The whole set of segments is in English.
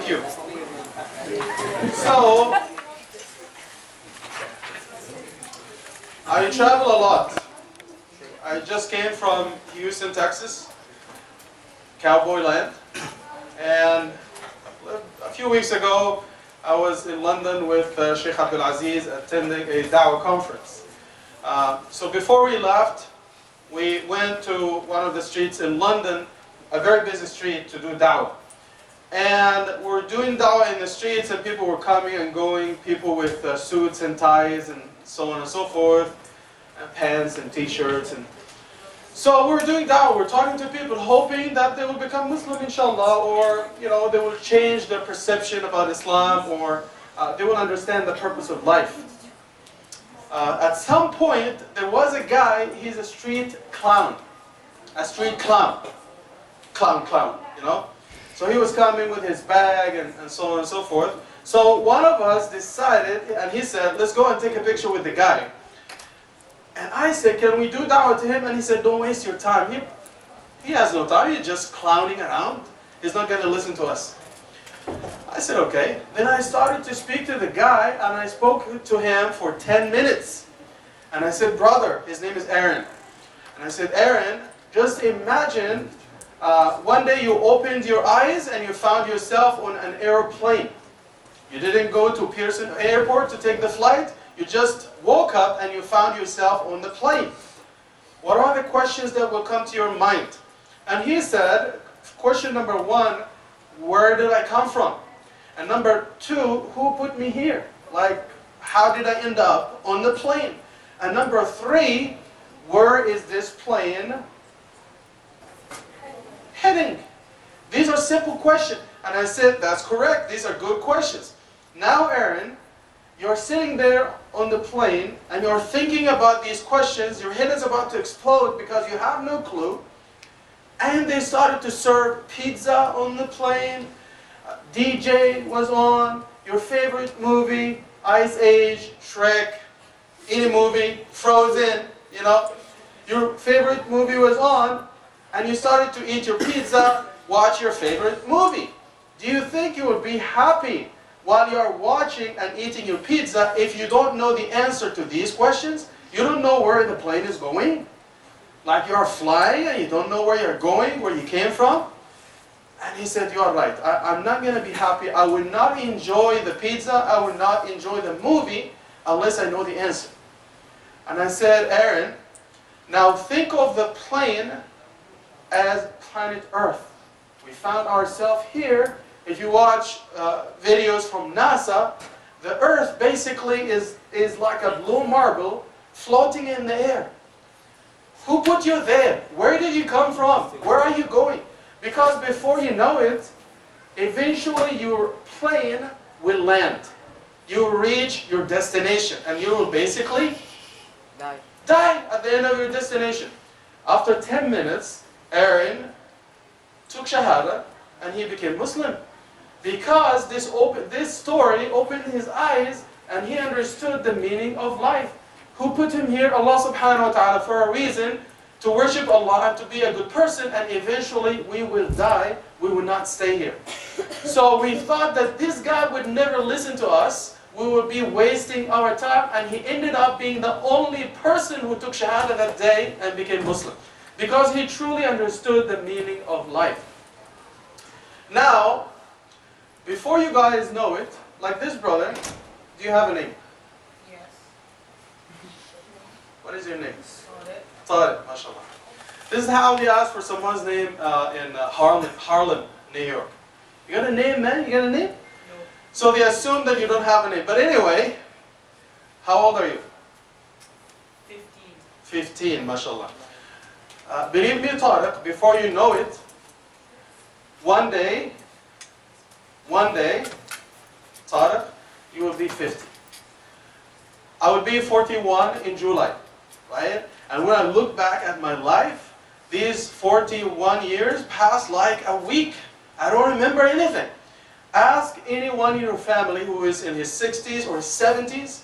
Thank you. So, I travel a lot. I just came from Houston, Texas, cowboy land, and a few weeks ago I was in London with Sheikh Abdul Aziz attending a Dawah conference. So before we left, we went to one of the streets in London, a very busy street, to do Dawah. And we're doing Dawah in the streets, and people were coming and going, people with suits and ties and so on and so forth, and pants and t-shirts. And so we're doing Dawah, we're talking to people, hoping that they will become Muslim, inshallah, or they will change their perception about Islam, or they will understand the purpose of life. At some point, there was a guy, he's a street clown. A street clown. Clown, So he was coming with his bag and so on and so forth. So one of us decided, and he said, let's go and take a picture with the guy. And I said, can we do Dawah to him? And he said, don't waste your time. He has no time, he's just clowning around. He's not going to listen to us. I said, okay. Then I started to speak to the guy, and I spoke to him for 10 minutes. And I said, brother, his name is Aaron. And I said, Aaron, just imagine one day you opened your eyes and you found yourself on an airplane. You didn't go to Pearson Airport to take the flight. You just woke up and you found yourself on the plane. What are the questions that will come to your mind? And he said, question number one, where did I come from? And number two, who put me here? Like, how did I end up on the plane? And number three, where is this plane heading? These are simple questions. And I said, that's correct, these are good questions. Now, Aaron, you're sitting there on the plane and you're thinking about these questions, your head is about to explode because you have no clue. And they started to serve pizza on the plane, DJ was on, your favorite movie, Ice Age, Shrek, any movie, Frozen, your favorite movie was on, and you started to eat your pizza, watch your favorite movie. Do you think you would be happy while you are watching and eating your pizza if you don't know the answer to these questions? You don't know where the plane is going? Like you are flying and you don't know where you're going, where you came from? And he said, you are right. I'm not going to be happy. I will not enjoy the pizza. I will not enjoy the movie unless I know the answer. And I said, Aaron, now think of the plane as planet Earth. We found ourselves here. If you watch videos from NASA, the Earth basically is like a blue marble floating in the air. Who put you there? Where did you come from? Where are you going? Because before you know it, eventually your plane will land. You will reach your destination and you will basically die at the end of your destination. After 10 minutes, Aaron took Shahada and he became Muslim. Because this story opened his eyes and he understood the meaning of life. Who put him here? Allah subhanahu wa ta'ala, for a reason, to worship Allah and to be a good person, and eventually we will die, we will not stay here. So we thought that this guy would never listen to us, we would be wasting our time, and he ended up being the only person who took Shahada that day and became Muslim. Because he truly understood the meaning of life. Now, before you guys know it, like this brother, do you have a name? What is your name? Tariq, mashallah. This is how they ask for someone's name in Harlem, New York. You got a name, man? You got a name? No. So they assume that you don't have a name. But anyway, how old are you? 15. 15, mashallah. Believe me, Tariq, before you know it, one day, Tariq, you will be 50. I will be 41 in July. Right? And when I look back at my life, these 41 years passed like a week. I don't remember anything. Ask anyone in your family who is in his 60s or 70s,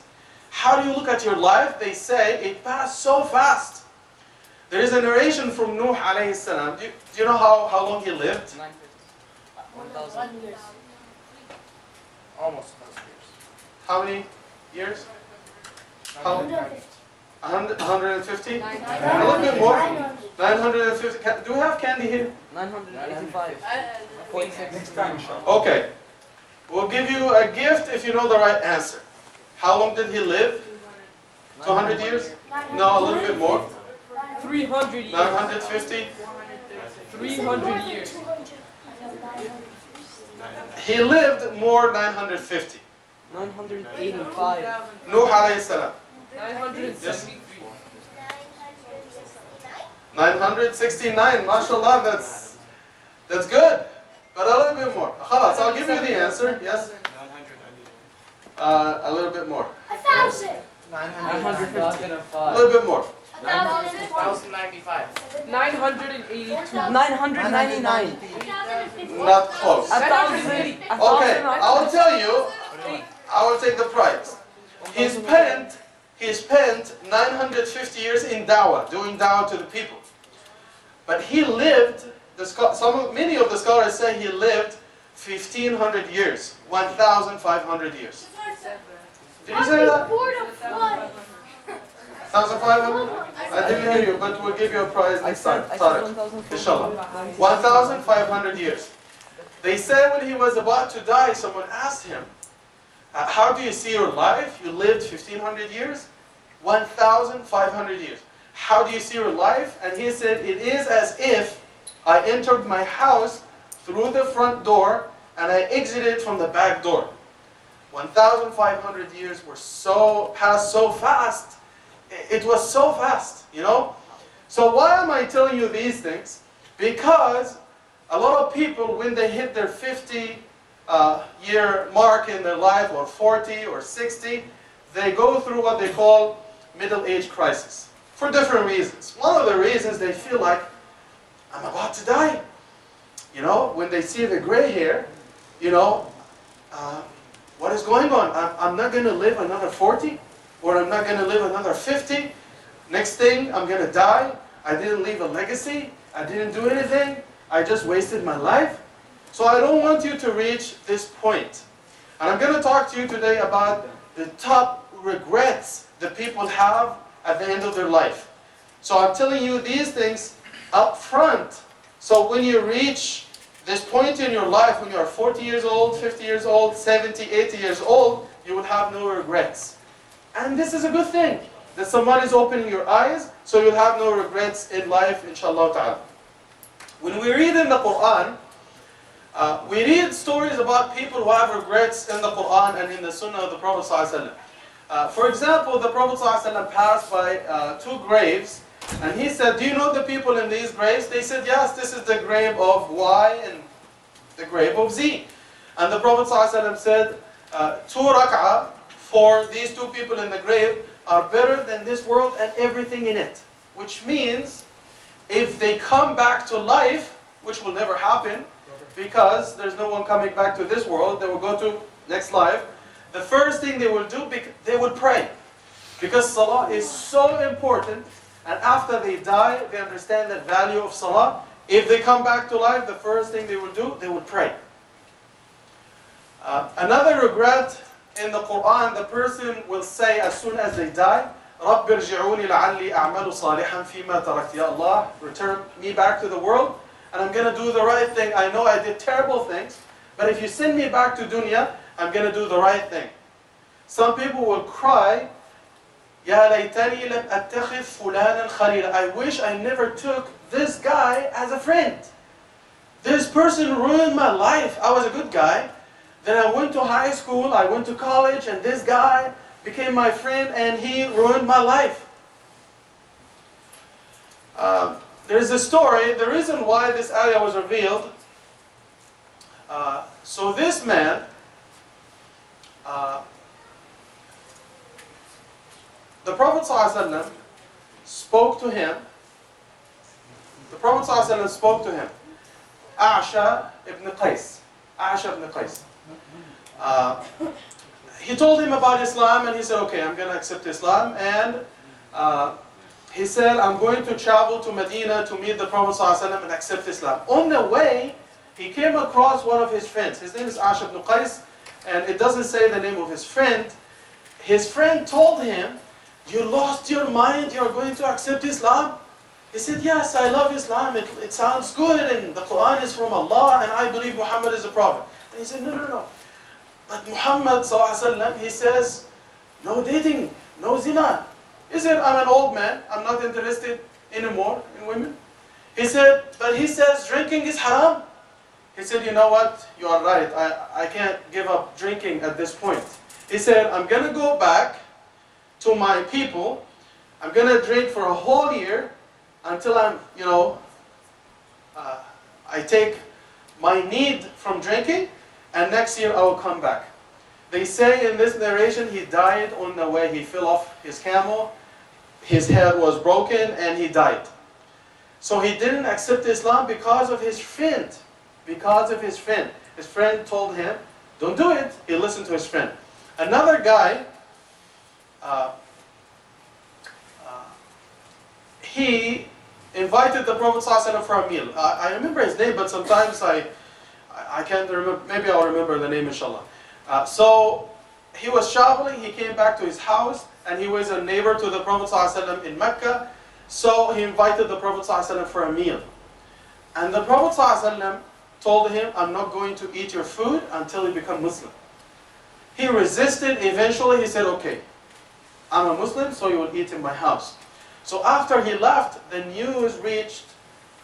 how do you look at your life? They say it passed so fast. There is a narration from Nuh alayhi salam. Do you know how long he lived? 1,000 years. Almost 1,000 years. How many years? How? 150? A little bit more. 950. Do we have candy here? 985. Next time, inshallah. Okay. We'll give you a gift if you know the right answer. How long did he live? 200 years? No, a little bit more. 300 years. 950? 300 years. He lived more 950. 985. Nuh alayhi salam. 973. 969. MashaAllah, that's good. But a little bit more. Khalas, I'll give you the answer. Yes? A little bit more. 1,000. 955. A little bit more. 1,095. 982. 999. Not close. 1,000. Okay, I'll tell you. I will take the prize. He spent 950 years in dawah, doing dawah to the people. But he lived, many of the scholars say he lived 1,500 years, 1,500 years. Did you say that? 1,500? I didn't hear you, but we'll give you a prize next time. Sorry. Inshallah. 1,500 years. They said when he was about to die, someone asked him, how do you see your life? You lived 1,500 years? 1,500 years. How do you see your life? And he said, it is as if I entered my house through the front door and I exited from the back door. 1,500 years were passed so fast. It was so fast, you know? So why am I telling you these things? Because a lot of people, when they hit their 50-year mark in their life, or 40 or 60, they go through what they call middle age crisis for different reasons. One of the reasons, they feel like, I'm about to die. You know, when they see the gray hair, you know, what is going on? I'm not going to live another 40, or I'm not going to live another 50. Next thing, I'm going to die. I didn't leave a legacy. I didn't do anything. I just wasted my life. So I don't want you to reach this point. And I'm going to talk to you today about the top regrets that people have at the end of their life. So I'm telling you these things up front. So when you reach this point in your life, when you are 40 years old, 50 years old, 70, 80 years old, you will have no regrets. And this is a good thing, that someone is opening your eyes, so you'll have no regrets in life, inshallah ta'ala. When we read in the Quran, we read stories about people who have regrets in the Quran and in the Sunnah of the Prophet ﷺ. For example, the Prophet ﷺ passed by two graves, and he said, do you know the people in these graves? They said, yes, this is the grave of Y and the grave of Z. And the Prophet ﷺ said, 2 rak'ah for these two people in the grave are better than this world and everything in it. Which means, if they come back to life, which will never happen, because there's no one coming back to this world, they will go to next life. The first thing they will do, they will pray. Because salah is so important, and after they die, they understand the value of salah. If they come back to life, the first thing they will do, they will pray. Another regret in the Quran, the person will say as soon as they die, رَبِّ ارْجِعُونِ لَعَلِّي أَعْمَلُ صَالِحًا فِي مَا تَرَكْتُ. Ya Allah, return me back to the world, and I'm going to do the right thing. I know I did terrible things, but if you send me back to dunya, I'm going to do the right thing. Some people will cry, يَا لَيْتَنِي لَمْ أَتَّخِذْ فُلَانًا خَلِيلًا. I wish I never took this guy as a friend. This person ruined my life. I was a good guy. Then I went to high school, I went to college, and this guy became my friend, and he ruined my life. There's a story, the reason why this ayah was revealed. So this man, the Prophet ﷺ spoke to him. The Prophet ﷺ spoke to him. A'sha ibn Qais. A'sha ibn Qais. He told him about Islam, and he said, okay, I'm going to accept Islam. And he said, I'm going to travel to Medina to meet the Prophet ﷺ and accept Islam. On the way, he came across one of his friends. His name is A'sha ibn Qais. and it doesn't say the name of his friend. His friend told him, "You lost your mind, you're going to accept Islam?" He said, "Yes, I love Islam, it sounds good, and the Quran is from Allah, and I believe Muhammad is a prophet." And he said, "No. But Muhammad ﷺ, he says, no dating, no zina." He said, "I'm an old man, I'm not interested anymore in women." He said, "But he says drinking is haram." He said, "You know what, you are right, I can't give up drinking at this point." He said, "I'm going to go back to my people, I'm going to drink for a whole year until I'm, I take my need from drinking, and next year I will come back." They say in this narration he died on the way. He fell off his camel, his head was broken, and he died. So he didn't accept Islam because of his friend. Because of his friend. His friend told him, "Don't do it." He listened to his friend. Another guy, he invited the Prophet ﷺ for a meal. I remember his name, but sometimes I can't remember. Maybe I'll remember the name, inshallah. So he was traveling, he came back to his house, and he was a neighbor to the Prophet ﷺ in Mecca. So he invited the Prophet ﷺ for a meal. And the Prophet ﷺ told him, "I'm not going to eat your food until you become Muslim." He resisted. Eventually he said, "Okay, I'm a Muslim, so you will eat in my house." So after he left, the news reached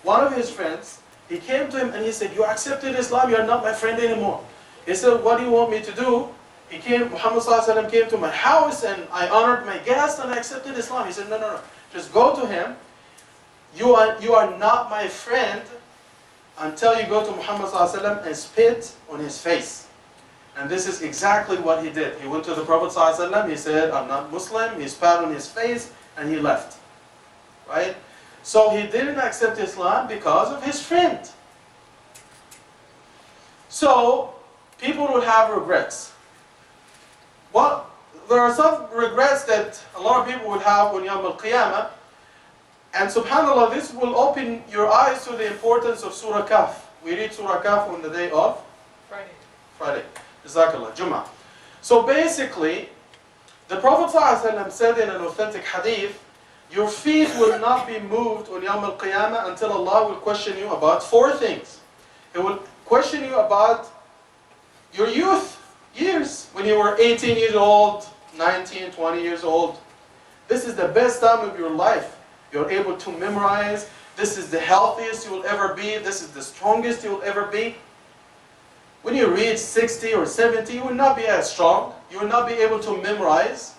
one of his friends. He came to him and he said, "You accepted Islam, you're not my friend anymore." He said, "What do you want me to do?" Muhammad ﷺ came to my house and I honored my guest and I accepted Islam. He said, No. Just go to him. You are not my friend until you go to Muhammad ﷺ and spit on his face." And this is exactly what he did. He went to the Prophet ﷺ, he said, "I'm not Muslim." He spat on his face and he left. Right? So he didn't accept Islam because of his friend. So people will have regrets. Well, there are some regrets that a lot of people will have on Yawm al-Qiyamah. And subhanAllah, this will open your eyes to the importance of Surah Kahf. We read Surah Kahf on the day of? Friday. Jazakallah, Jum'ah. So basically, the Prophet ﷺ said in an authentic hadith, your feet will not be moved on Yawm al-Qiyamah until Allah will question you about 4 things. He will question you about your youth years, when you were 18 years old, 19, 20 years old. This is the best time of your life. You're able to memorize. This is the healthiest you will ever be. This is the strongest you will ever be. When you reach 60 or 70, you will not be as strong. You will not be able to memorize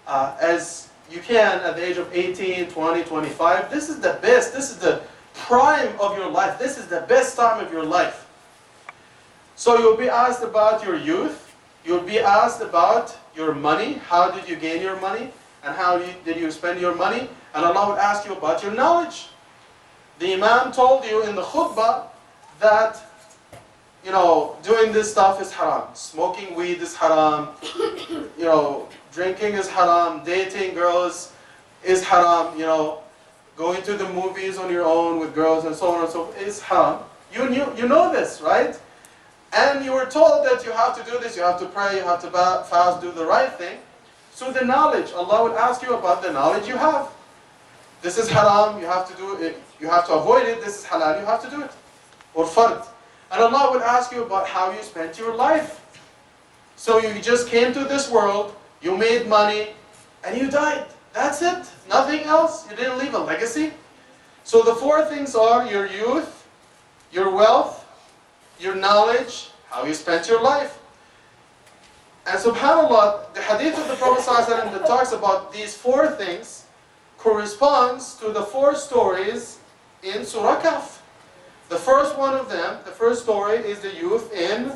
as you can at the age of 18, 20, 25. This is the best. This is the prime of your life. This is the best time of your life. So you'll be asked about your youth. You'll be asked about your money. How did you gain your money? And how did you spend your money? And Allah will ask you about your knowledge. The Imam told you in the khutbah that, doing this stuff is haram. Smoking weed is haram. Drinking is haram. Dating girls is haram. Going to the movies on your own with girls and so on and so forth is haram. You know this, right? And you were told that you have to do this, you have to pray, you have to fast, do the right thing. So the knowledge, Allah will ask you about the knowledge you have. This is haram, you have to do it, you have to avoid it. This is halal, you have to do it. Or fard. And Allah will ask you about how you spent your life. So you just came to this world, you made money, and you died. That's it. Nothing else. You didn't leave a legacy. So the 4 things are your youth, your wealth, your knowledge, how you spent your life. And subhanAllah, the hadith of the Prophet ﷺ that talks about these 4 things corresponds to the 4 stories in Surah Kahf. The first one of them, the first story, is the youth in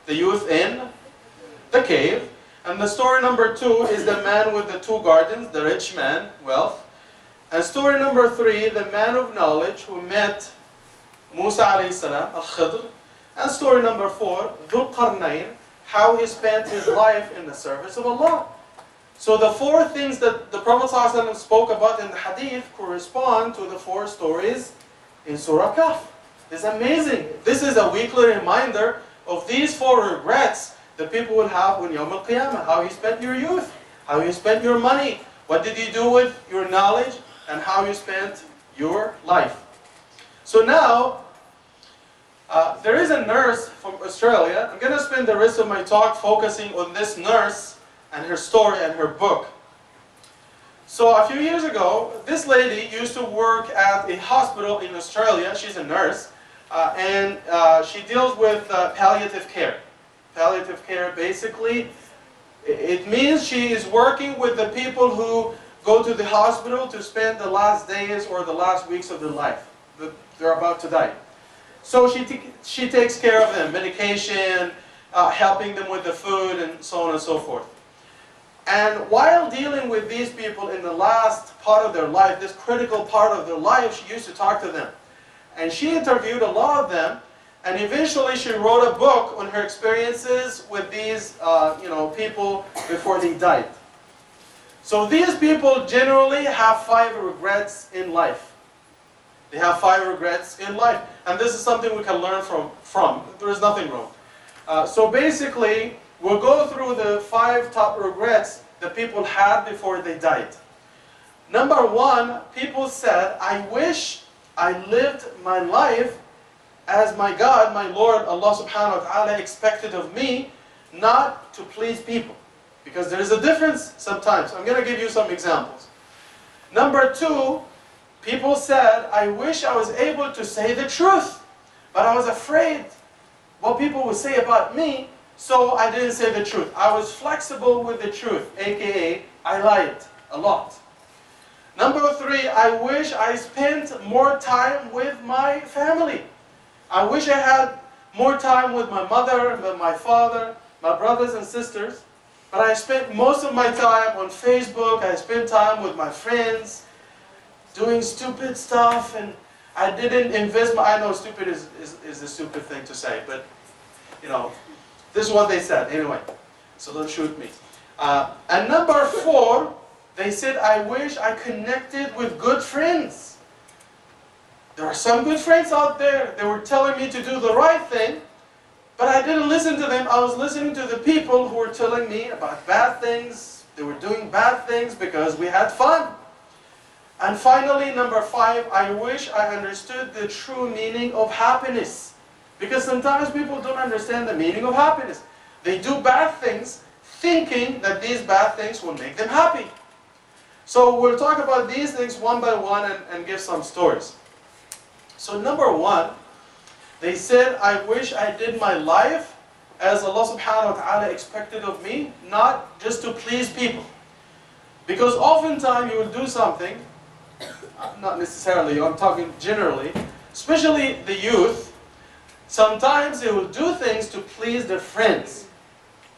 the cave. And the story number 2 is the man with the 2 gardens, the rich man, wealth. And story number 3, the man of knowledge who met Musa alayhi salam, al-Khidr. And story number 4, Dhul Qarnayn, how he spent his life in the service of Allah. So the 4 things that the Prophet ﷺ spoke about in the hadith correspond to the 4 stories in Surah Kahf. It's amazing. This is a weekly reminder of these 4 regrets the people will have on Yawm al-Qiyamah. How you spent your youth, how you spent your money, what did you do with your knowledge, and how you spent your life. So now, there is a nurse from Australia. I'm going to spend the rest of my talk focusing on this nurse and her story and her book. So a few years ago, this lady used to work at a hospital in Australia. She's a nurse, and she deals with palliative care. Palliative care, basically, it means she is working with the people who go to the hospital to spend the last days or the last weeks of their life. They're about to die. So she takes care of them, medication, helping them with the food, and so on and so forth. And while dealing with these people in the last part of their life, this critical part of their life, she used to talk to them. And she interviewed a lot of them, and eventually she wrote a book on her experiences with these people before they died. So these people generally have 5 regrets in life. They have 5 regrets in life. And this is something we can learn from. There is nothing wrong. So basically, we'll go through the 5 top regrets that people had before they died. Number 1, people said, I wish I lived my life as my God, my Lord, Allah subhanahu wa ta'ala expected of me, not to please people. Because there is a difference sometimes. I'm going to give you some examples. Number 2, people said, I wish I was able to say the truth, but I was afraid what people would say about me, so I didn't say the truth. I was flexible with the truth, aka I lied a lot. Number 3, I wish I spent more time with my family. I wish I had more time with my mother, with my father, my brothers and sisters, but I spent most of my time on Facebook. I spent time with my friends, doing stupid stuff, and I didn't invest I know stupid is a stupid thing to say, but this is what they said anyway, so don't shoot me. And number 4, they said, I wish I connected with good friends. There are some good friends out there. They were telling me to do the right thing, but I didn't listen to them. I was listening to the people who were telling me about bad things. They were doing bad things because we had fun. And finally, number 5, I wish I understood the true meaning of happiness. Because sometimes people don't understand the meaning of happiness. They do bad things thinking that these bad things will make them happy. So we'll talk about these things one by one and give some stories. So number 1, they said, I wish I did my life as Allah subhanahu wa ta'ala expected of me, not just to please people. Because oftentimes you will do something, not necessarily you, I'm talking generally, especially the youth, sometimes they will do things to please their friends.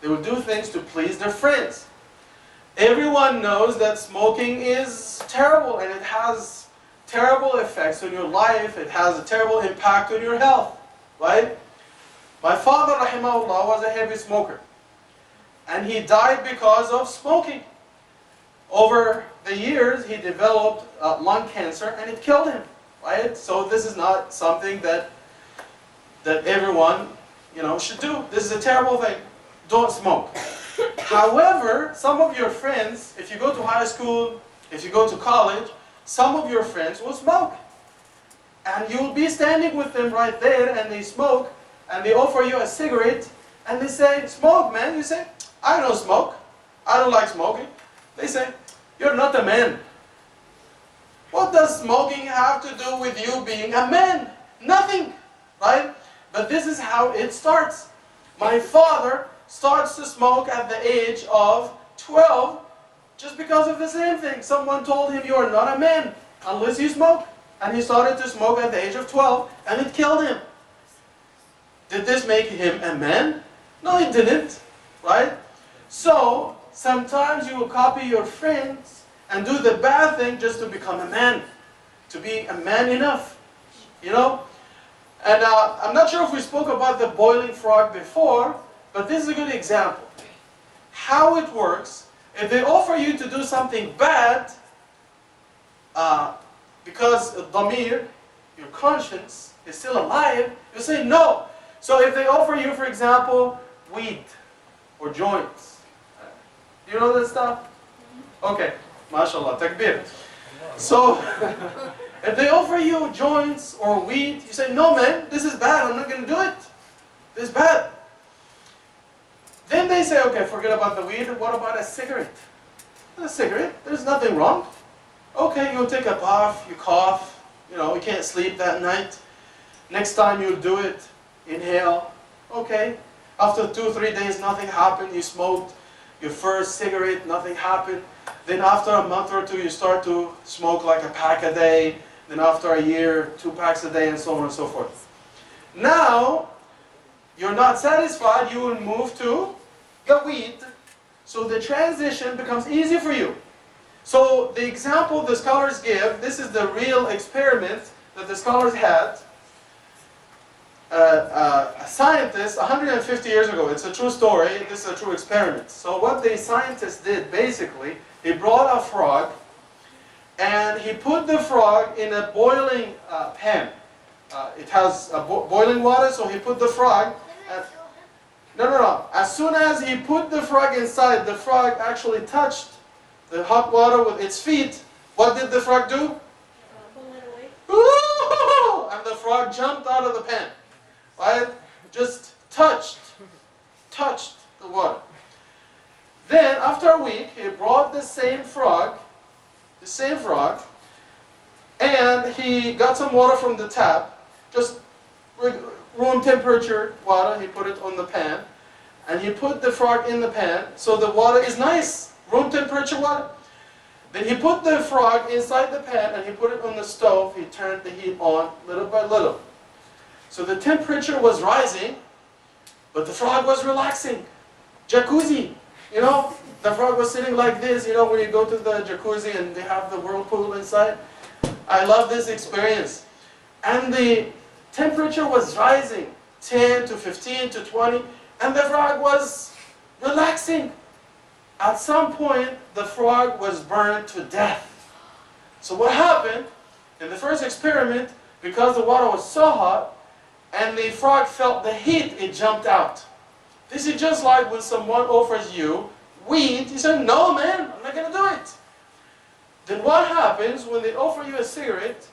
They will do things to please their friends. Everyone knows that smoking is terrible and it has terrible effects on your life. It has a terrible impact on your health, right? My father, rahimahullah, was a heavy smoker. And he died because of smoking. Over the years, he developed lung cancer and it killed him, right? So this is not something that everyone, should do. This is a terrible thing. Don't smoke. However, some of your friends, if you go to high school, if you go to college, some of your friends will smoke. And you'll be standing with them right there and they smoke and they offer you a cigarette and they say, smoke, man. You say, I don't smoke. I don't like smoking. They say, you're not a man. What does smoking have to do with you being a man? Nothing, right? But this is how it starts. My father starts to smoke at the age of 12 just because of the same thing. Someone told him, you are not a man unless you smoke. And he started to smoke at the age of 12 and it killed him. Did this make him a man? No, it didn't, right? So, sometimes you will copy your friends and do the bad thing just to become a man. To be a man enough, And I'm not sure if we spoke about the boiling frog before, but this is a good example. How it works, if they offer you to do something bad, because Damir, your conscience, is still alive, you say no. So if they offer you, for example, weed or joints, do you know that stuff? Okay, mashallah, takbir. So, if they offer you joints or weed, you say, no man, this is bad, I'm not going to do it. This is bad. Then they say, okay, forget about the weed, what about a cigarette? A cigarette, there's nothing wrong. Okay, you'll take a puff, you cough, you can't sleep that night. Next time you'll do it, inhale. Okay, after 2-3 days, nothing happened, you smoked your first cigarette, nothing happened. Then after a month or two, you start to smoke like a pack a day. Then after a year, 2 packs a day, and so on and so forth. Now, you're not satisfied, you will move to the weed. So the transition becomes easy for you. So the example the scholars give, this is the real experiment that the scholars had. A scientist, 150 years ago, it's a true story, this is a true experiment. So what the scientist did, basically, he brought a frog, and he put the frog in a boiling pan. It has boiling water, so he put the frog. No. As soon as he put the frog inside, the frog actually touched the hot water with its feet. What did the frog do? Pull it away. Ooh! And the frog jumped out of the pan. Right? Just touched the water. Then, after a week, he brought the same frog, and he got some water from the tap, just room temperature water, he put it on the pan, and he put the frog in the pan, so the water is nice, room temperature water. Then he put the frog inside the pan, and he put it on the stove, he turned the heat on little by little. So the temperature was rising, but the frog was relaxing. Jacuzzi, the frog was sitting like this, when you go to the jacuzzi and they have the whirlpool inside. I love this experience. And the temperature was rising, 10 to 15 to 20, and the frog was relaxing. At some point, the frog was burned to death. So what happened? In the first experiment, because the water was so hot, and the frog felt the heat, it jumped out. This is just like when someone offers you weed, you say, no man, I'm not going to do it. Then what happens when they offer you a cigarette,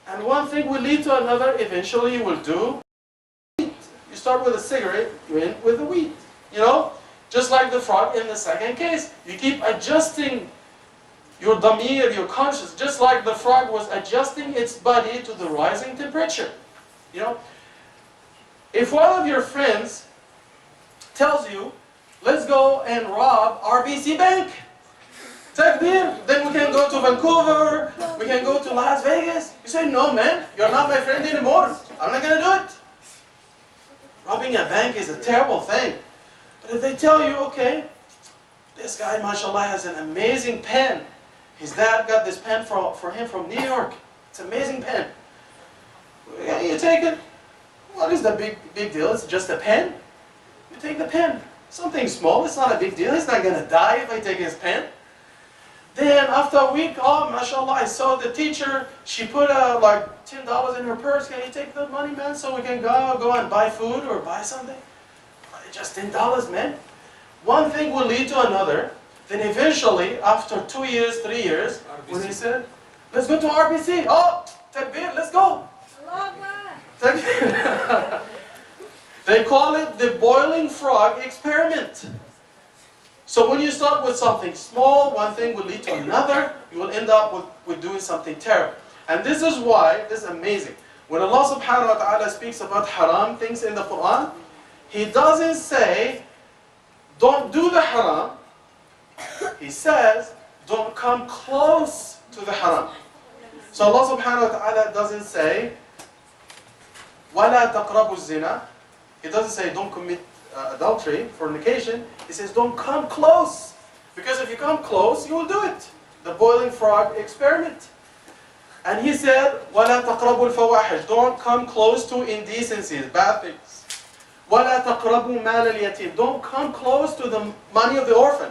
and one thing will lead to another, eventually you will do weed. You start with a cigarette, you end with the weed. Just like the frog in the second case. You keep adjusting your damir, your conscience, just like the frog was adjusting its body to the rising temperature. If one of your friends tells you, let's go and rob RBC Bank, takbir, then we can go to Vancouver, we can go to Las Vegas. You say, no man, you're not my friend anymore. I'm not going to do it. Robbing a bank is a terrible thing. But if they tell you, okay, this guy, mashallah, has an amazing pen. His dad got this pen for him from New York. It's an amazing pen. You take it. What is the big deal? It's just a pen. You take the pen. Something small, it's not a big deal. He's not going to die if I take his pen. Then after a week, oh, mashallah, I saw the teacher. She put like $10 in her purse. Can you take the money, man, so we can go and buy food or buy something? Just $10, man. One thing will lead to another. Then eventually, after 2 years, 3 years, when he said, let's go to RBC. Oh, takbir, let's go. They call it the boiling frog experiment. So when you start with something small, one thing will lead to another. You will end up with doing something terrible. And this is why, this is amazing. When Allah subhanahu wa ta'ala speaks about haram things in the Quran, He doesn't say, don't do the haram. He says, don't come close to the haram. So Allah subhanahu wa ta'ala doesn't say, وَلَا تَقْرَبُوا الزِّنَا. He doesn't say, don't commit adultery, fornication. He says, don't come close. Because if you come close, you will do it. The boiling frog experiment. And he said, وَلَا تَقْرَبُوا الْفَوَاحِشِ. Don't come close to indecencies, bad things. وَلَا تَقْرَبُوا مَالَ الْيَتِيمِ. Don't come close to the money of the orphan.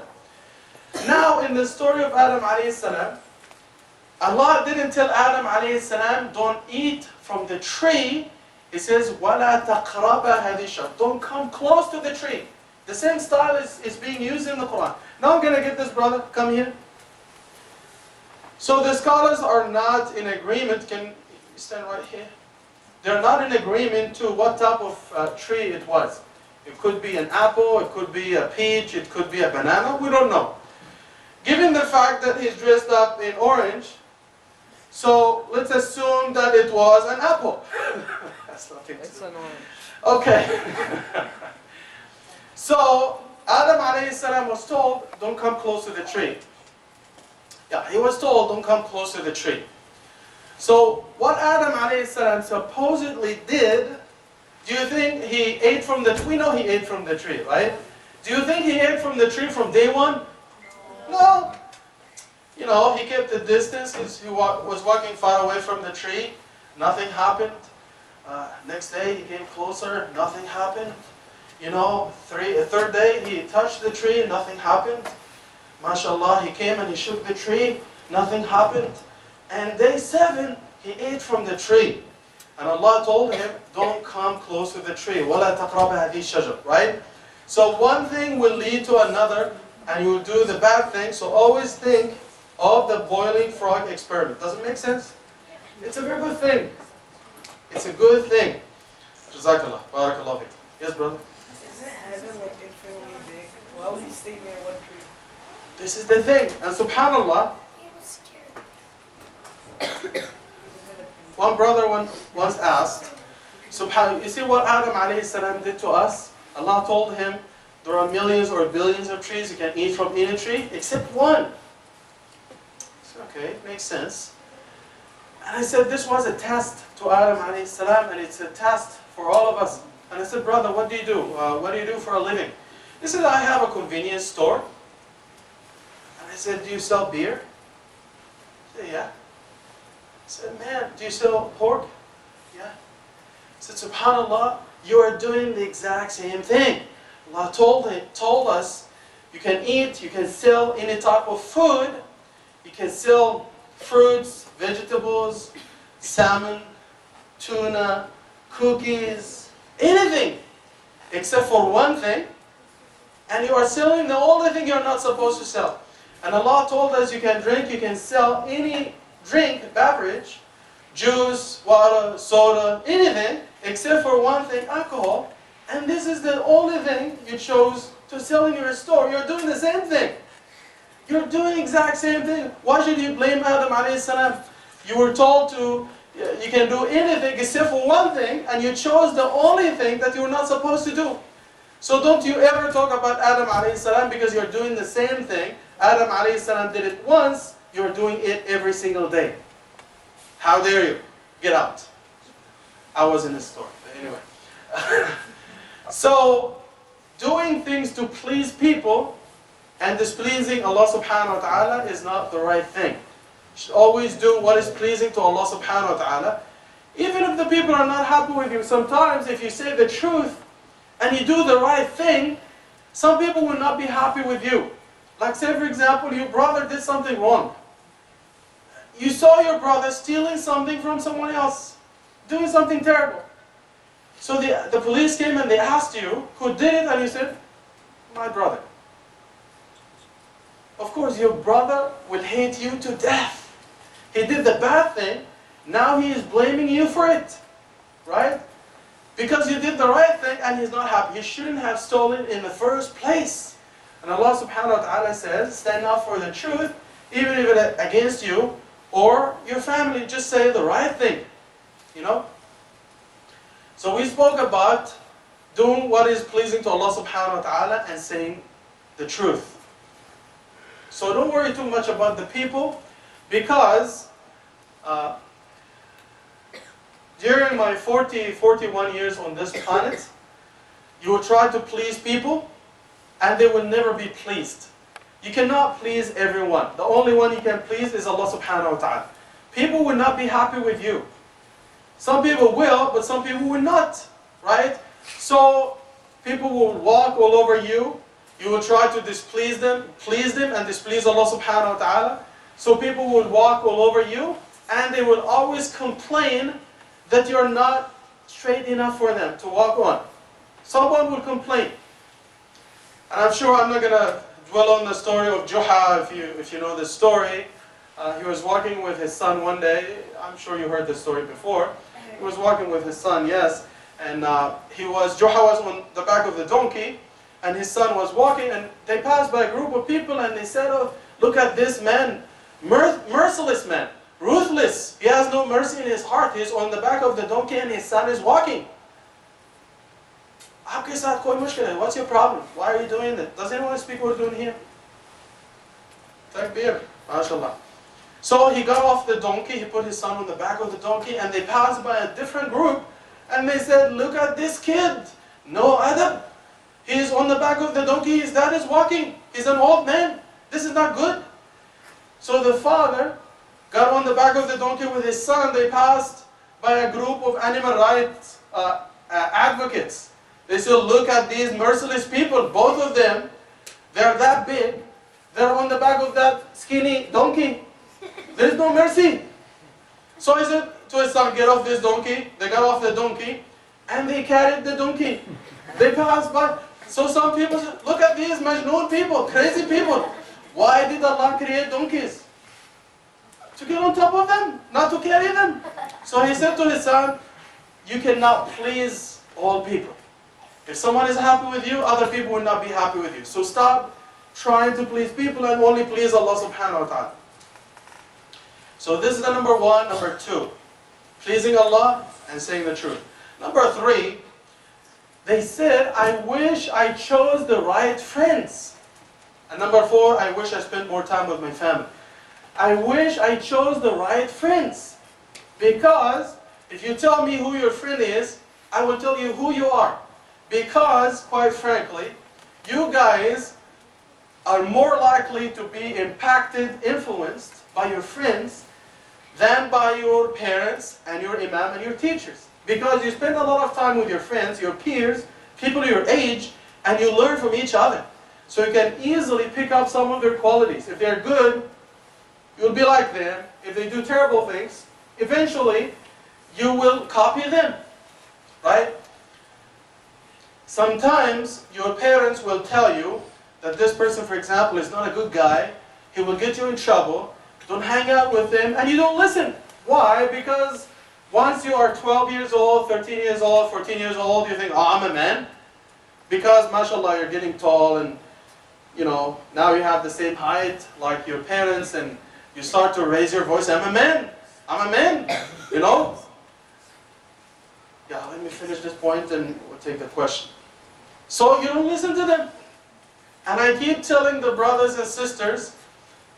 Now, in the story of Adam alayhi salam, Allah didn't tell Adam alayhi salam, don't eat from the tree. He says, وَلَا تَقْرَبَ هَذِهِ الشَّجَرَةَ. Don't come close to the tree. The same style is being used in the Quran. Now I'm going to get this brother. Come here. So the scholars are not in agreement. Can you stand right here? They're not in agreement to what type of tree it was. It could be an apple, it could be a peach, it could be a banana. We don't know. Given the fact that he's dressed up in orange, so let's assume that it was an apple. That's nothing to It's do. an orange. Okay. So Adam alayhi salam was told, don't come close to the tree. Yeah, he was told, don't come close to the tree. So what Adam alayhi salam supposedly did, do you think he ate from the tree? We know he ate from the tree, right? Do you think he ate from the tree from day one? No. You know, he kept the distance. He was walking far away from the tree. Nothing happened. Next day he came closer. Nothing happened. You know, third day he touched the tree. Nothing happened. MashaAllah, he came and he shook the tree. Nothing happened. And day 7, he ate from the tree. And Allah told him, don't come close to the tree. وَلَا تَقْرَبَ هَذِهِ الشَّجَرَةَ. Right? So one thing will lead to another, and you will do the bad thing. So always think of the boiling frog experiment. Does it make sense? It's a very good thing. It's a good thing. Jazakallah. Barakallah. Yes, brother? Isn't heaven like infinitely big? Why would he stay near one tree? This is the thing. And subhanAllah, one brother once asked, you see what Adam alayhi salam did to us? Allah told him, there are millions or billions of trees, you can eat from any tree, except one. So, okay, makes sense. And I said, this was a test to Adam alayhi salam, and it's a test for all of us. And I said, brother, what do you do? What do you do for a living? He said, I have a convenience store. And I said, do you sell beer? He said, yeah. I said, man, do you sell pork? Yeah. I said, subhanAllah, you are doing the exact same thing. Allah told us, you can eat, you can sell any type of food, you can sell fruits, vegetables, salmon, tuna, cookies, anything, except for one thing, and you are selling the only thing you're not supposed to sell. And Allah told us you can drink, you can sell any drink, beverage, juice, water, soda, anything, except for one thing, alcohol. And this is the only thing you chose to sell in your store. You're doing the same thing. You're doing the exact same thing. Why should you blame Adam alayhi salam? You were told you can do anything except for one thing, and you chose the only thing that you were not supposed to do. So don't you ever talk about Adam alayhi salam, because you're doing the same thing. Adam alayhi salam did it once, you're doing it every single day. How dare you? Get out. I was in the store, but anyway. So, doing things to please people and displeasing Allah subhanahu wa ta'ala is not the right thing. You should always do what is pleasing to Allah subhanahu wa ta'ala. Even if the people are not happy with you, sometimes if you say the truth and you do the right thing, some people will not be happy with you. Like say for example, your brother did something wrong. You saw your brother stealing something from someone else, doing something terrible. So the police came and they asked you who did it, and you said, my brother. Of course, your brother will hate you to death. He did the bad thing, now he is blaming you for it. Right? Because you did the right thing and he's not happy. You shouldn't have stolen in the first place. And Allah subhanahu wa ta'ala says, stand up for the truth, even if it's against you or your family. Just say the right thing. You know? So we spoke about doing what is pleasing to Allah subhanahu wa ta'ala and saying the truth. So don't worry too much about the people, because during my 41 years on this planet, you will try to please people and they will never be pleased. You cannot please everyone. The only one you can please is Allah subhanahu wa ta'ala. People will not be happy with you. Some people will, but some people will not, right? So people will walk all over you. You will try to displease them, please them, and displease Allah subhanahu wa ta'ala. So people will walk all over you, and they will always complain that you're not straight enough for them to walk on. Someone will complain. And I'm sure I'm not going to dwell on the story of Juha, if you know the story. He was walking with his son one day. I'm sure you heard this story before. He was walking with his son, yes. And Juha was on the back of the donkey, and his son was walking, and they passed by a group of people, and they said, "Oh, look at this man, merciless man, ruthless. He has no mercy in his heart. He's on the back of the donkey, and his son is walking. What's your problem? Why are you doing that? Does anyone speak what we're doing here?" Takbir, mashallah. So he got off the donkey, he put his son on the back of the donkey, and they passed by a different group, and they said, "Look at this kid, no adab. He's on the back of the donkey, his dad is walking. He's an old man. This is not good." So the father got on the back of the donkey with his son. They passed by a group of animal rights advocates. They said, "Look at these merciless people, both of them. They're that big. They're on the back of that skinny donkey. There's no mercy." So he said to his son, "Get off this donkey." They got off the donkey, and they carried the donkey. They passed by. So some people said, "Look at these majnoon people, crazy people. Why did Allah create donkeys? To get on top of them, not to carry them." So he said to his son, "You cannot please all people. If someone is happy with you, other people will not be happy with you. So stop trying to please people and only please Allah subhanahu wa ta'ala." So this is the number one. Number two, pleasing Allah and saying the truth. Number three, they said, "I wish I chose the right friends." And number four, "I wish I spent more time with my family." I wish I chose the right friends. Because if you tell me who your friend is, I will tell you who you are. Because, quite frankly, you guys are more likely to be impacted, influenced by your friends than by your parents and your imam and your teachers. Because you spend a lot of time with your friends, your peers, people your age, and you learn from each other. So you can easily pick up some of their qualities. If they're good, you'll be like them. If they do terrible things, eventually you will copy them, right? Sometimes your parents will tell you that this person, for example, is not a good guy. He will get you in trouble. Don't hang out with him, and you don't listen. Why? Because once you are 12 years old, 13 years old, 14 years old, you think, "Oh, I'm a man." Because, mashallah, you're getting tall, and now you have the same height like your parents, and you start to raise your voice, "I'm a man. I'm a man." Yeah, let me finish this point and we'll take the question. So you don't listen to them. And I keep telling the brothers and sisters,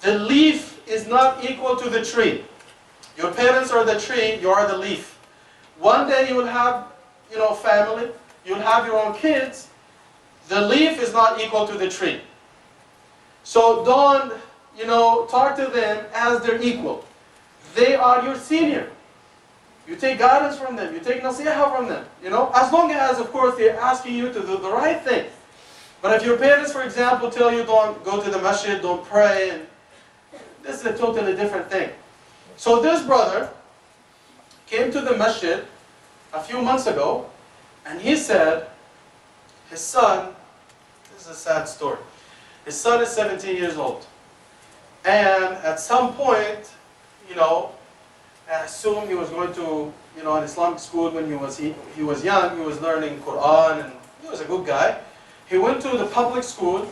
the leaf is not equal to the tree. Your parents are the tree, you are the leaf. One day you will have, family, you'll have your own kids. The leaf is not equal to the tree. So don't, talk to them as their equal. They are your senior. You take guidance from them. You take nasiha from them. As long as, of course, they're asking you to do the right thing. But if your parents, for example, tell you don't go to the masjid, don't pray, and this is a totally different thing. So this brother came to the masjid a few months ago, and he said his son, this is a sad story, his son is 17 years old. And at some point, I assume he was going to, an Islamic school when he was young. He was learning Quran, and he was a good guy. He went to the public school,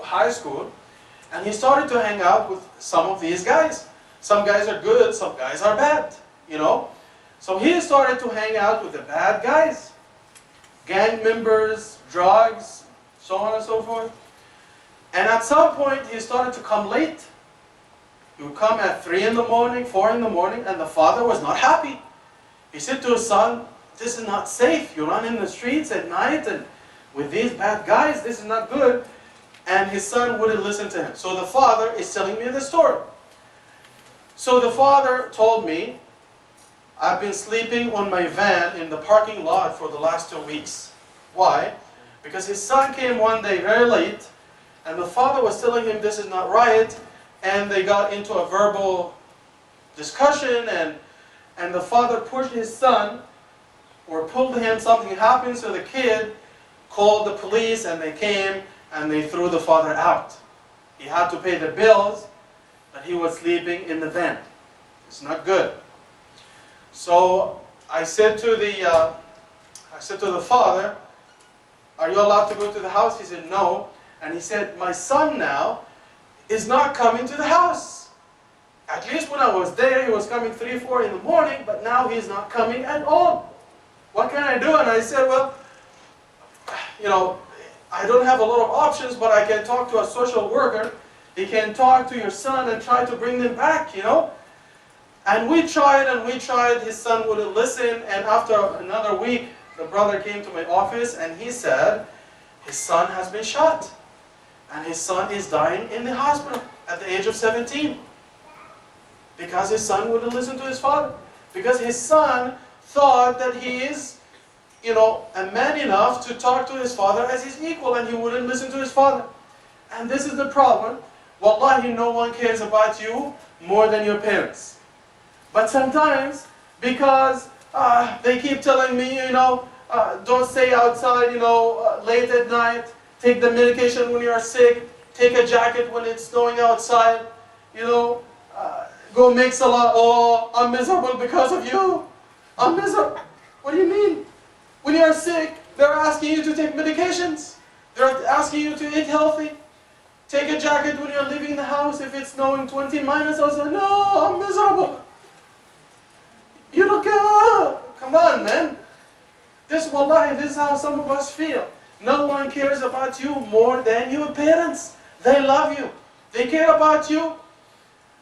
high school, and he started to hang out with some of these guys. Some guys are good, some guys are bad, So he started to hang out with the bad guys, gang members, drugs, so on and so forth. And at some point, he started to come late. He would come at 3 in the morning, 4 in the morning, and the father was not happy. He said to his son, "This is not safe. You run in the streets at night and with these bad guys, this is not good." And his son wouldn't listen to him. So the father is telling me the story. So the father told me, "I've been sleeping on my van in the parking lot for the last 2 weeks." Why? Because his son came one day very late, and the father was telling him this is not right, and they got into a verbal discussion, and the father pushed his son or pulled him, something happened, so the kid called the police and they came and they threw the father out. He had to pay the bills, but he was sleeping in the van. It's not good. So I said to the father, "Are you allowed to go to the house?" He said, "No." And he said, "My son now is not coming to the house. At least when I was there, he was coming 3, 4 in the morning, but now he's not coming at all. What can I do?" And I said, "Well, I don't have a lot of options, but I can talk to a social worker. He can talk to your son and try to bring them back, And we tried and we tried. His son wouldn't listen. And after another week, the brother came to my office and he said, his son has been shot. And his son is dying in the hospital at the age of 17. Because his son wouldn't listen to his father. Because his son thought that he is, a man enough to talk to his father as his equal, and he wouldn't listen to his father. And this is the problem. Wallahi, no one cares about you more than your parents. But sometimes, because they keep telling me, don't stay outside, late at night, take the medication when you are sick, take a jacket when it's snowing outside, go make salah. Oh, I'm miserable because of you. I'm miserable. What do you mean? When you are sick, they're asking you to take medications. They're asking you to eat healthy. Take a jacket when you're leaving the house if it's snowing 20 minus. I say, no, I'm miserable. You look, come on, man. Wallahi, this is how some of us feel. No one cares about you more than your parents. They love you. They care about you.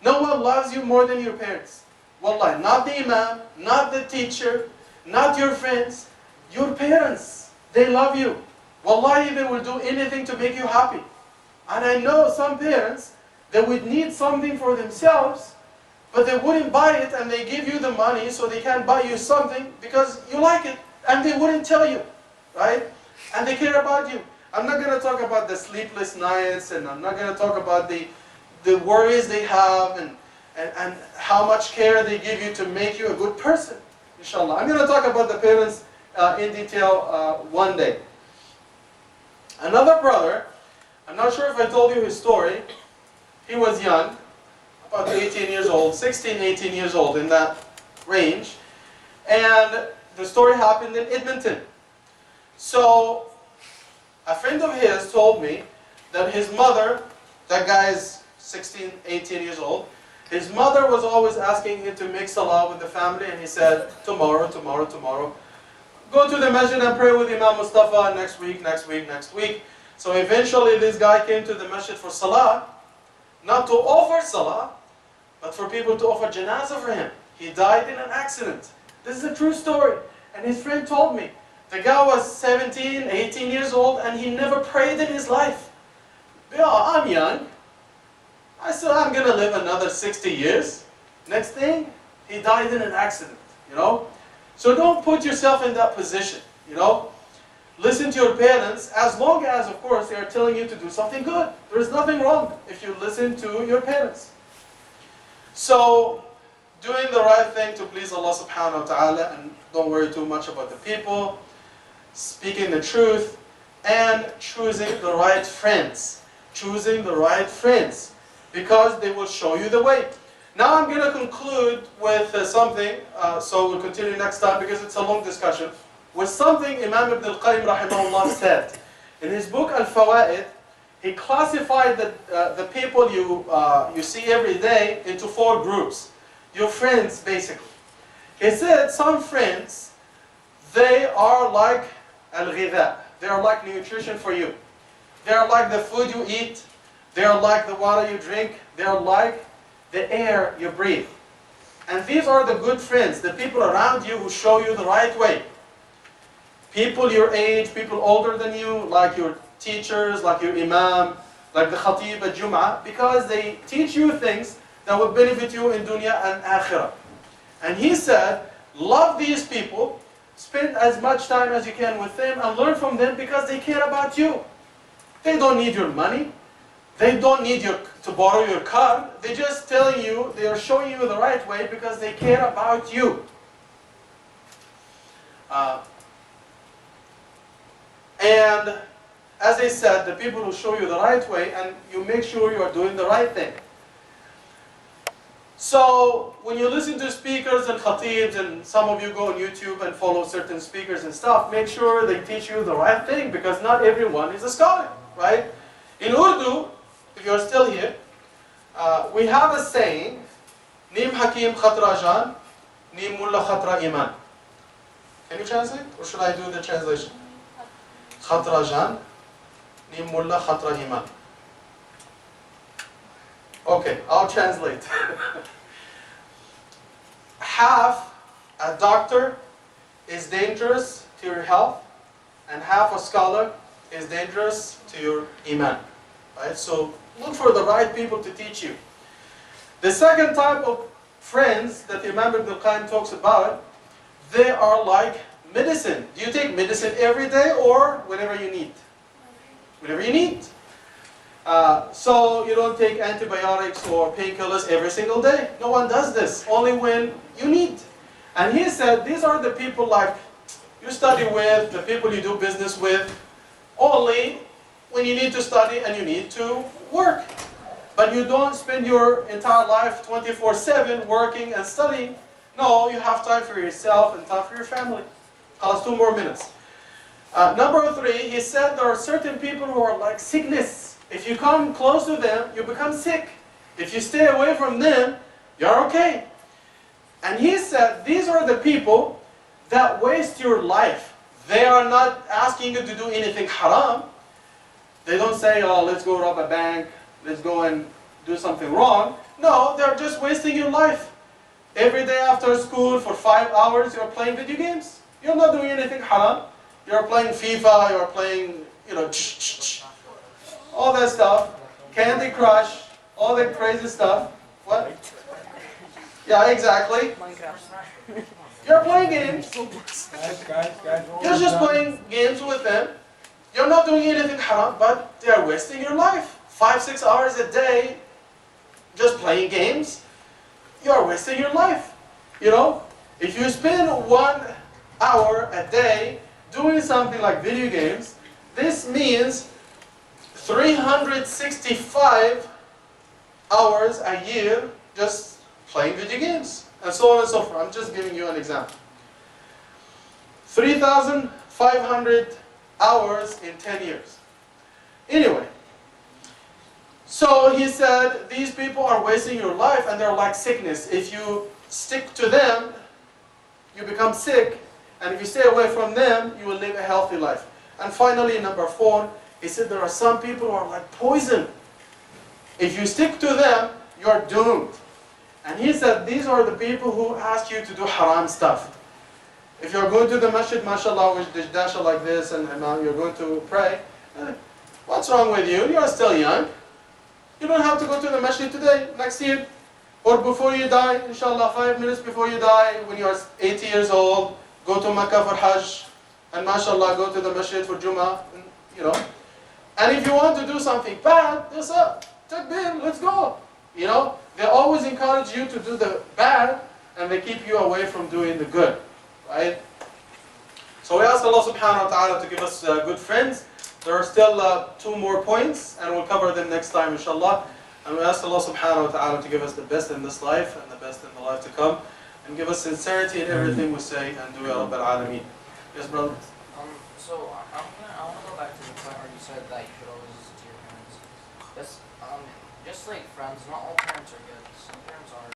No one loves you more than your parents. Wallahi, not the imam, not the teacher, not your friends. Your parents, they love you. Wallahi, they will do anything to make you happy. And I know some parents, they would need something for themselves, but they wouldn't buy it, and they give you the money so they can buy you something because you like it, and they wouldn't tell you, right? And they care about you. I'm not going to talk about the sleepless nights, and I'm not going to talk about the worries they have, and how much care they give you to make you a good person, inshallah. I'm going to talk about the parents in detail one day. Another brother, I'm not sure if I told you his story. He was young, about 18 years old, 16, 18 years old, in that range. And the story happened in Edmonton. So, a friend of his told me that his mother, that guy is 16, 18 years old, his mother was always asking him to make salah with the family, and he said, tomorrow, tomorrow, tomorrow. Go to the masjid and pray with Imam Mustafa next week, next week, next week. So eventually this guy came to the masjid for salah, not to offer salah, but for people to offer janazah for him. He died in an accident. This is a true story. And his friend told me, the guy was 17, 18 years old, and he never prayed in his life. Yeah, I'm young. I said, I'm going to live another 60 years. Next thing, he died in an accident, So don't put yourself in that position, Listen to your parents, as long as, of course, they are telling you to do something good. There is nothing wrong if you listen to your parents. So, doing the right thing to please Allah subhanahu wa ta'ala, and don't worry too much about the people, speaking the truth, and choosing the right friends. Choosing the right friends, because they will show you the way. Now I'm going to conclude with something, so we'll continue next time because it's a long discussion, with something Imam Ibn al-Qayyim rahimahullah said. In his book Al-Fawaid, he classified the people you see every day into 4 groups. Your friends, basically. He said some friends, they are like al-ghidha. They are like nutrition for you. They are like the food you eat. They are like the water you drink. They are like the air you breathe. And these are the good friends, the people around you who show you the right way. People your age, people older than you, like your teachers, like your imam, like the khatib at Jum'ah, because they teach you things that will benefit you in dunya and akhirah. And he said, love these people, spend as much time as you can with them, and learn from them because they care about you. They don't need your money. They don't need to borrow your car. They're just telling you, they are showing you the right way because they care about you. And as I said, the people who show you the right way, and you make sure you are doing the right thing. So when you listen to speakers and khatibs, and some of you go on YouTube and follow certain speakers and stuff, make sure they teach you the right thing, because not everyone is a scholar, right? In Urdu, if you're still here, we have a saying, Nim Hakim Khatra Jan, Nim Mullah Khatra Iman. Can you translate? Or should I do the translation? Khatra Jan, Nim Mullah Khatra Iman. Okay, I'll translate. Half a doctor is dangerous to your health, and half a scholar is dangerous to your iman. Right? So look for the right people to teach you. The second type of friends that Imam Ibn al-Qayyim talks about, they are like medicine. Do you take medicine every day or whenever you need? Whenever you need. So you don't take antibiotics or painkillers every single day. No one does this, only when you need. And he said, these are the people like you study with, the people you do business with, only when you need to study and you need to work. But you don't spend your entire life 24/7 working and studying. No, you have time for yourself and time for your family. I'll 2 more minutes. Number 3, he said there are certain people who are like sickness. If you come close to them, you become sick. If you stay away from them, you're okay. And he said, these are the people that waste your life. They are not asking you to do anything haram. They don't say, oh, let's go rob a bank, let's go and do something wrong. No, they're just wasting your life. Every day after school for 5 hours, you're playing video games. You're not doing anything haram. You're playing FIFA, you're playing, all that stuff, Candy Crush, all that crazy stuff. What? Yeah, exactly. Minecraft. You're playing games. Guys, You're just playing games with them. You're not doing anything haram, but they're wasting your life. 5-6 hours a day, just playing games. You're wasting your life. If you spend 1 hour a day doing something like video games, this means 365 hours a year just playing video games, and so on and so forth. I'm just giving you an example. 3,500 hours in 10 years. Anyway, so he said, these people are wasting your life, and they're like sickness. If you stick to them, you become sick, and if you stay away from them, you will live a healthy life. And finally, number 4, he said there are some people who are like poison. If you stick to them, you're doomed. And he said these are the people who ask you to do haram stuff. If you're going to the masjid, mashallah, with dasha like this, and you're going to pray, what's wrong with you? You're still young. You don't have to go to the masjid today, next year, or before you die, inshallah, 5 minutes before you die, when you're 80 years old, go to Makkah for Hajj, and mashallah, go to the masjid for Jummah, And if you want to do something bad, just takbir, let's go. They always encourage you to do the bad, and they keep you away from doing the good, right? So we ask Allah subhanahu wa ta'ala to give us good friends. There are still 2 more points, and we'll cover them next time, inshallah. And we ask Allah subhanahu wa ta'ala to give us the best in this life, and the best in the life to come, and give us sincerity in everything we say, and do ya Rabbal Alameen. Yes, brother? So I want to go back to the point where you said that you should always listen to your parents. Just like friends, not all parents are good. Some parents are